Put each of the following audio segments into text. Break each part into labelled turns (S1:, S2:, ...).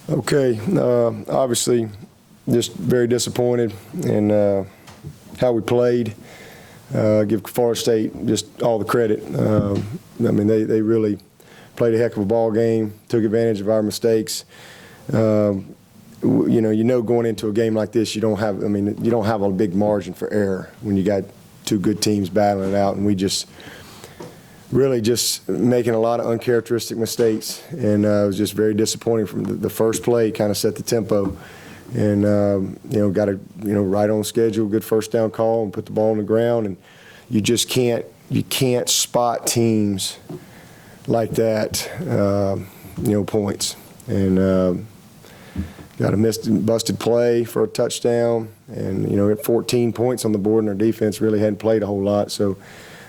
S1: Okay, obviously, just very disappointed in how we played. Give Florida State just all the credit. I mean, they really played a heck of a ball game, took advantage of our mistakes. You know, going into a game like this, you don't have a big margin for error when you got two good teams battling it out, and we just really just making a lot of uncharacteristic mistakes, and it was just very disappointing. From the first play, kind of set the tempo, and you know, got right on schedule, good first down call, and put the ball on the ground, and you just can't spot teams like that, you know, points, and got a busted play for a touchdown, and you know, at 14 points on the board, and our defense really hadn't played a whole lot, so.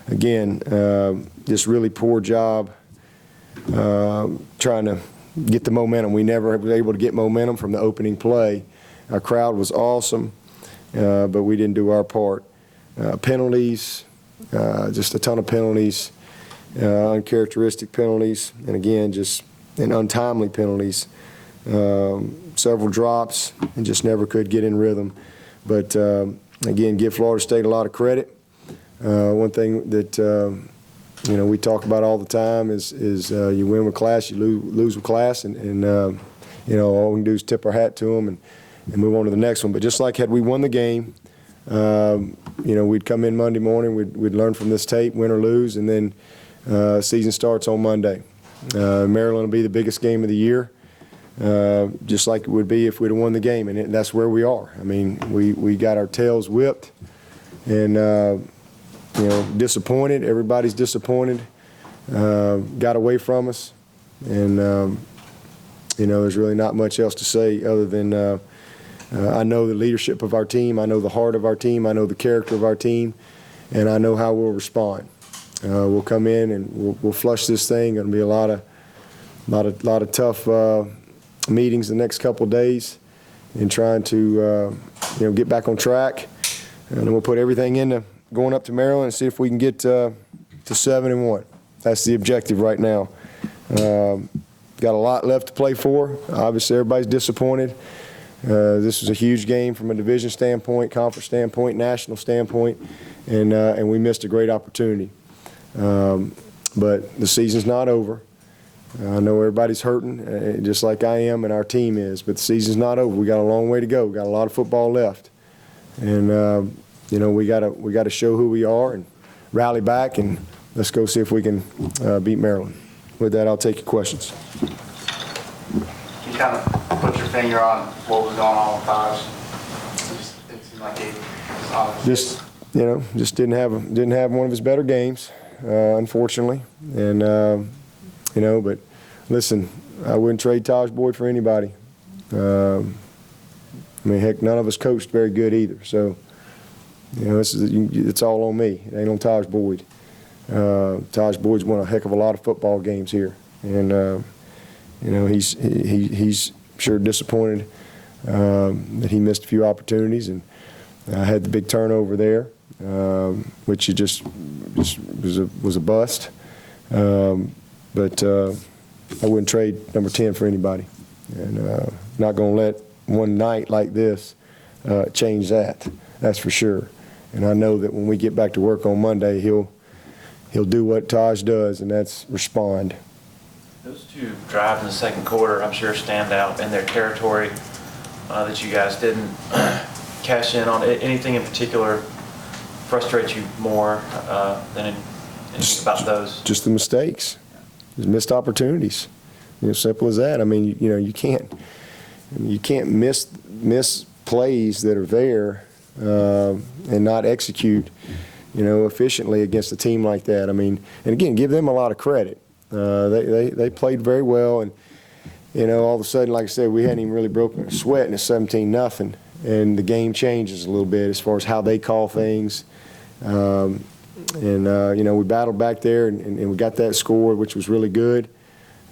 S1: Again, just really poor job trying to get the momentum. We never were able to get momentum from the opening play. Our crowd was awesome, but we didn't do our part. Penalties, just a ton of penalties, uncharacteristic penalties, and again, just untimely penalties. Several drops, and just never could get in rhythm. But again, give Florida State a lot of credit. One thing that you know, we talk about all the time is you win with class, you lose with class, and you know, all we can do is tip our hat to them and move on to the next one. But just like had we won the game, you know, we'd come in Monday morning, we'd learn from this tape, win or lose, and then season starts on Monday. Maryland will be the biggest game of the year, just like it would be if we'd have won the game, and that's where we are. I mean, we got our tails whipped, and you know, disappointed. Everybody's disappointed. Got away from us, and you know, there's really not much else to say other than I know the leadership of our team. I know the heart of our team. I know the character of our team, and I know how we'll respond. We'll come in and we'll flush this thing. Going to be a lot of tough meetings the next couple of days, and trying to you know, get back on track, and then we'll put everything into going up to Maryland and see if we can get to 7-1. That's the objective right now. Got a lot left to play for. Obviously, everybody's disappointed. This was a huge game from a division standpoint, conference standpoint, national standpoint, and we missed a great opportunity. But the season's not over. I know everybody's hurting, just like I am and our team is, but the season's not over. We got a long way to go. We got a lot of football left, and you know, we gotta show who we are and rally back, and let's go see if we can beat Maryland. With that, I'll take your questions.
S2: Can you kind of put your finger on what was going on with Taj? It seemed like he was obvious.
S1: Just didn't have one of his better games, unfortunately, and you know. But listen, I wouldn't trade Taj Boyd for anybody. I mean, heck, none of us coached very good either, so. You know, it's all on me. It ain't on Taj Boyd. Taj Boyd's won a heck of a lot of football games here, and you know, he's sure disappointed that he missed a few opportunities, and had the big turnover there, which he just was a bust. But I wouldn't trade number 10 for anybody, and not going to let one night like this change that. That's for sure. And I know that when we get back to work on Monday, he'll do what Taj does, and that's respond.
S3: Those two drives in the second quarter, I'm sure, stand out in their territory that you guys didn't cash in on. Anything in particular frustrates you more than anything about those? Just
S1: the mistakes, just missed opportunities. You know, simple as that. I mean, you know, you can't miss plays that are there. And not execute, you know, efficiently against a team like that. I mean, and again, give them a lot of credit. They played very well, and you know, all of a sudden, like I said, we hadn't even really broken a sweat, and it's 17-0, and the game changes a little bit as far as how they call things. And you know, we battled back there, and we got that score, which was really good.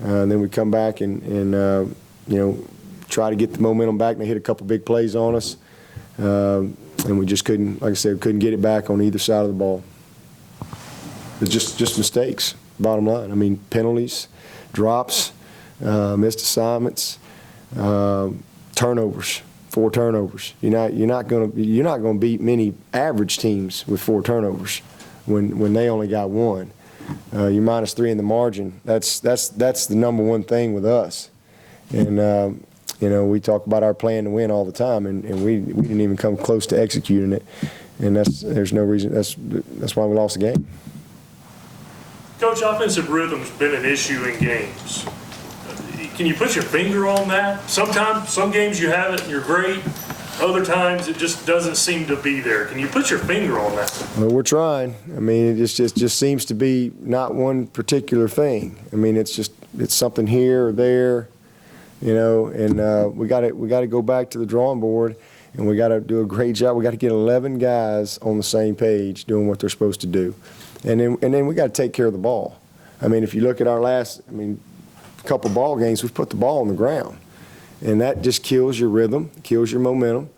S1: And then we come back and you know, try to get the momentum back, and they hit a couple big plays on us. And we just couldn't, like I said, couldn't get it back on either side of the ball. It's just mistakes, bottom line. I mean, penalties, drops, missed assignments, turnovers, 4 turnovers. You're not going to beat many average teams with 4 turnovers when they only got 1. You're -3 in the margin. That's the number one thing with us. And we talk about our plan to win all the time, and we didn't even come close to executing it. And there's no reason. That's why we lost the game.
S4: Coach, offensive rhythm's been an issue in games. Can you put your finger on that? Sometimes, some games you have it and you're great. Other times it just doesn't seem to be there. Can you put your finger on that?
S1: Well, we're trying. I mean, it just seems to be not one particular thing. I mean, it's something here or there, and we got to go back to the drawing board, and we got to do a great job. We got to get 11 guys on the same page doing what they're supposed to do, and then we got to take care of the ball. I mean, if you look at our last, couple ball games, we've put the ball on the ground, and that just kills your rhythm, kills your momentum,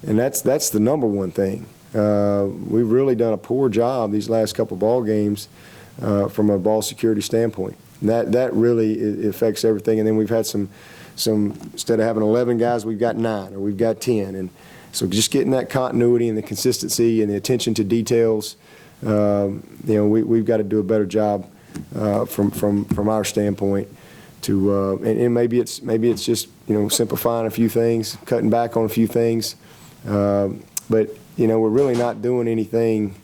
S1: and that's the number one thing. We've really done a poor job these last couple ball games from a ball security standpoint. And that really affects everything. And then we've had some instead of having 11 guys, we've got 9 or we've got 10, and so just getting that continuity and the consistency and the attention to details, we've got to do a better job from our standpoint. And maybe it's just simplifying a few things, cutting back on a few things, but we're really not doing anything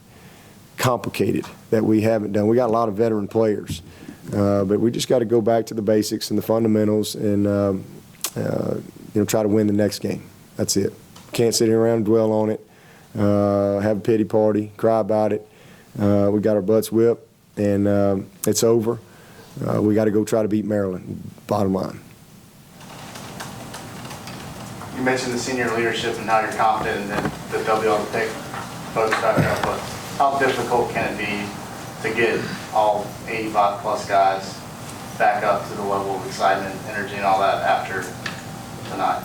S1: complicated that we haven't done. We got a lot of veteran players, but we just got to go back to the basics and the fundamentals and try to win the next game. That's it. Can't sit around and dwell on it, have a pity party, cry about it. We got our butts whipped, and it's over. We got to go try to beat Maryland, bottom line.
S2: You mentioned the senior leadership and how you're confident that they'll be able to pick folks back up, but how difficult can it be to get all 85-plus guys back up to the level of excitement, energy, and all that after tonight?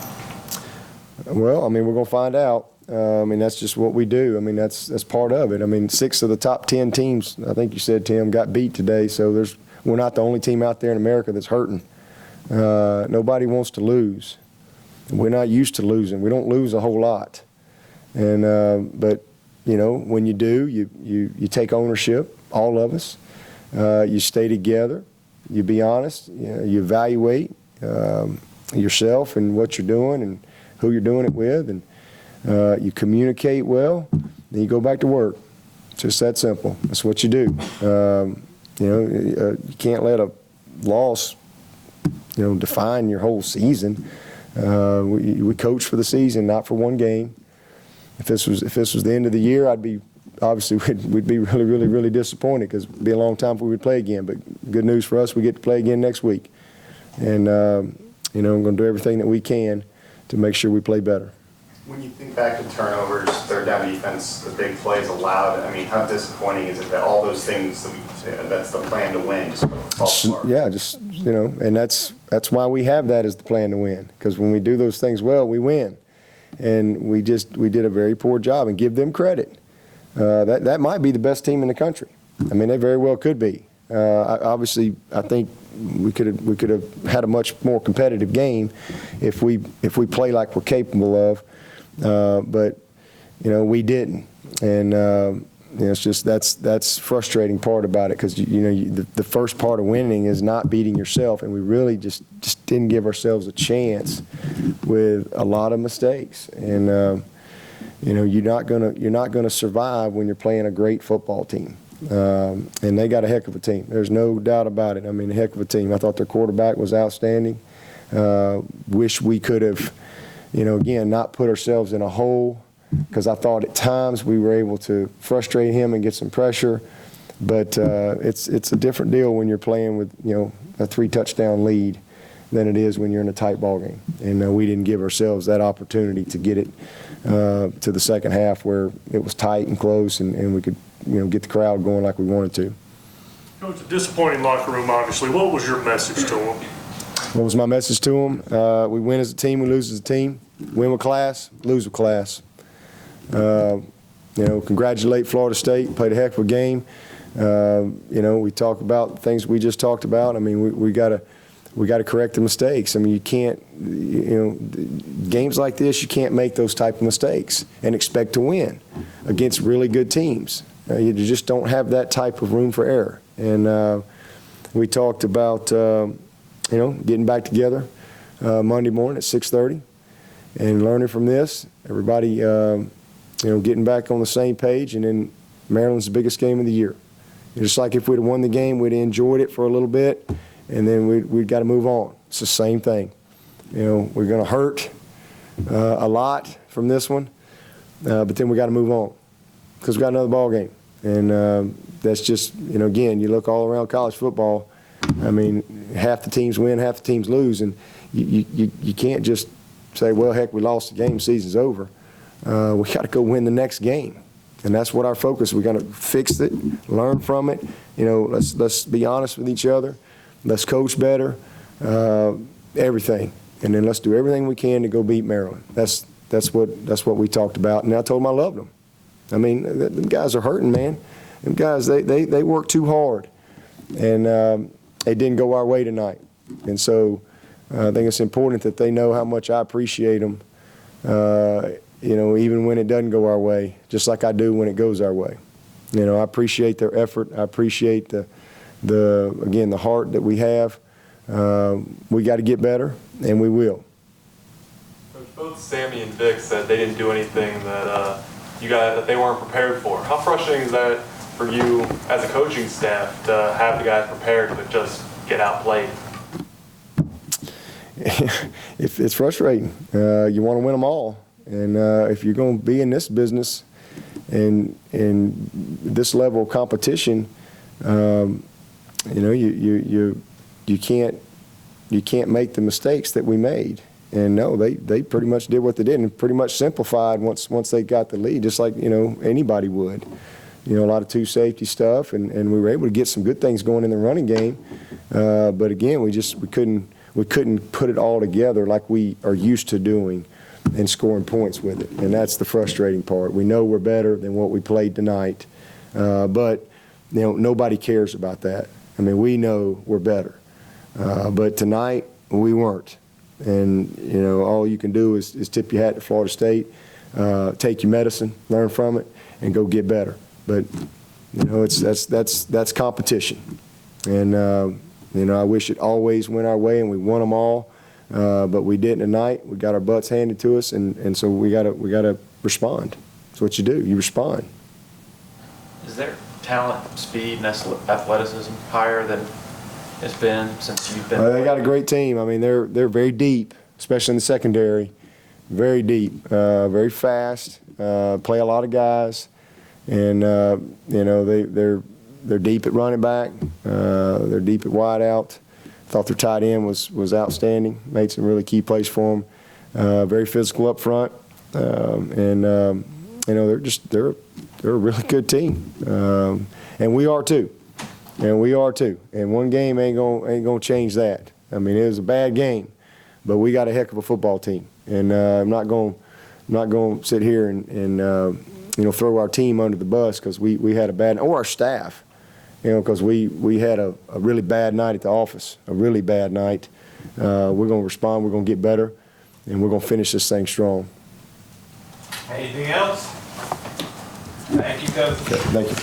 S1: Well, we're going to find out. That's just what we do. That's part of it. 6 of the top 10 teams, I think you said, Tim, got beat today, so we're not the only team out there in America that's hurting. Nobody wants to lose. We're not used to losing. We don't lose a whole lot. But when you do, you take ownership, all of us. You stay together. You be honest. You evaluate yourself and what you're doing and who you're doing it with, and you communicate well. Then you go back to work. It's just that simple. That's what you do. You can't let a loss, define your whole season. We coach for the season, not for one game. If this was the end of the year, we'd be really, really, really disappointed because it'd be a long time before we'd play again. But good news for us, we get to play again next week, and I'm going to do everything that we can to make sure we play better.
S5: When you think back to turnovers, third down defense, the big plays allowed, how disappointing is it that all those things, that's the plan to win, just fall apart?
S1: Yeah, and that's why we have that as the plan to win, because when we do those things well, we win. And we did a very poor job, and give them credit. That might be the best team in the country. They very well could be. Obviously, I think we could have had a much more competitive game if we play like we're capable of. But we didn't, and it's just that's frustrating part about it, because the first part of winning is not beating yourself, and we really just didn't give ourselves a chance with a lot of mistakes. And you're not gonna survive when you're playing a great football team, and they got a heck of a team. There's no doubt about it. A heck of a team. I thought their quarterback was outstanding. Wish we could have. Again, not put ourselves in a hole, because I thought at times we were able to frustrate him and get some pressure. But it's a different deal when you're playing with a 3-touchdown lead than it is when you're in a tight ball game. And we didn't give ourselves that opportunity to get it to the second half where it was tight and close, and we could get the crowd going like we wanted to.
S4: Coach, a disappointing locker room, obviously. What was your message to them?
S1: What was my message to them? We win as a team, we lose as a team. Win with class, lose with class. Congratulate Florida State, played a heck of a game. We talk about things we just talked about. We got we got to correct the mistakes. I mean, you can't, games like this, you can't make those type of mistakes and expect to win against really good teams. You just don't have that type of room for error. And we talked about, getting back together Monday morning at 6:30 and learning from this. Everybody, getting back on the same page, and then Maryland's the biggest game of the year. Just like if we'd have won the game, we'd have enjoyed it for a little bit, and then we'd got to move on. It's the same thing. We're going to hurt a lot from this one, but then we got to move on because we got another ball game. And that's just, again, you look all around college football. I mean, half the teams win, half the teams lose, and you can't just say, well, heck, we lost the game, season's over. We got to go win the next game. And that's what our focus. We're going to fix it, learn from it. Let's be honest with each other. Let's coach better, everything. And then let's do everything we can to go beat Maryland. That's what we talked about. And I told them I loved them. I mean, them guys are hurting, man. Them guys, they work too hard. And it didn't go our way tonight. And so I think it's important that they know how much I appreciate them. Even when it doesn't go our way, just like I do when it goes our way. I appreciate their effort. I appreciate the heart that we have. We got to get better, and we will.
S6: Coach, both Sammy and Vic said they didn't do anything that they weren't prepared for. How frustrating is that for you as a coaching staff to have the guys prepared but just get outplayed?
S1: It's frustrating. You want to win them all. And if you're going to be in this business and this level of competition, you can't make the mistakes that we made. And no, they pretty much did what they did and pretty much simplified once they got the lead, just like anybody would. A lot of two safety stuff, and we were able to get some good things going in the running game. But again, we couldn't put it all together like we are used to doing and scoring points with it. And that's the frustrating part. We know we're better than what we played tonight, but nobody cares about that. I mean, we know we're better, but tonight we weren't. And all you can do is tip your hat to Florida State, take your medicine, learn from it, and go get better. But that's competition, and I wish it always went our way and we won them all. But we didn't tonight. We got our butts handed to us, and so we gotta respond. That's what you do. You respond.
S3: Is their talent, speed, and athleticism higher than it's been since you've been?
S1: They got a great team. I mean, they're very deep, especially in the secondary. Very deep, very fast. Play a lot of guys, and they're deep at running back. They're deep at wide out. Thought their tight end was outstanding. Made some really key plays for them. Very physical up front, and they're a really good team, and we are too. And one game ain't gonna change that. I mean, it was a bad game, but we got a heck of a football team, and I'm not going to sit here and throw our team under the bus because we had a bad, or our staff. Because we had a really bad night at the office, a really bad night. We're going to respond, we're going to get better, and we're going to finish this thing strong.
S7: Anything else? Thank you, Coach.
S1: Okay, thank you.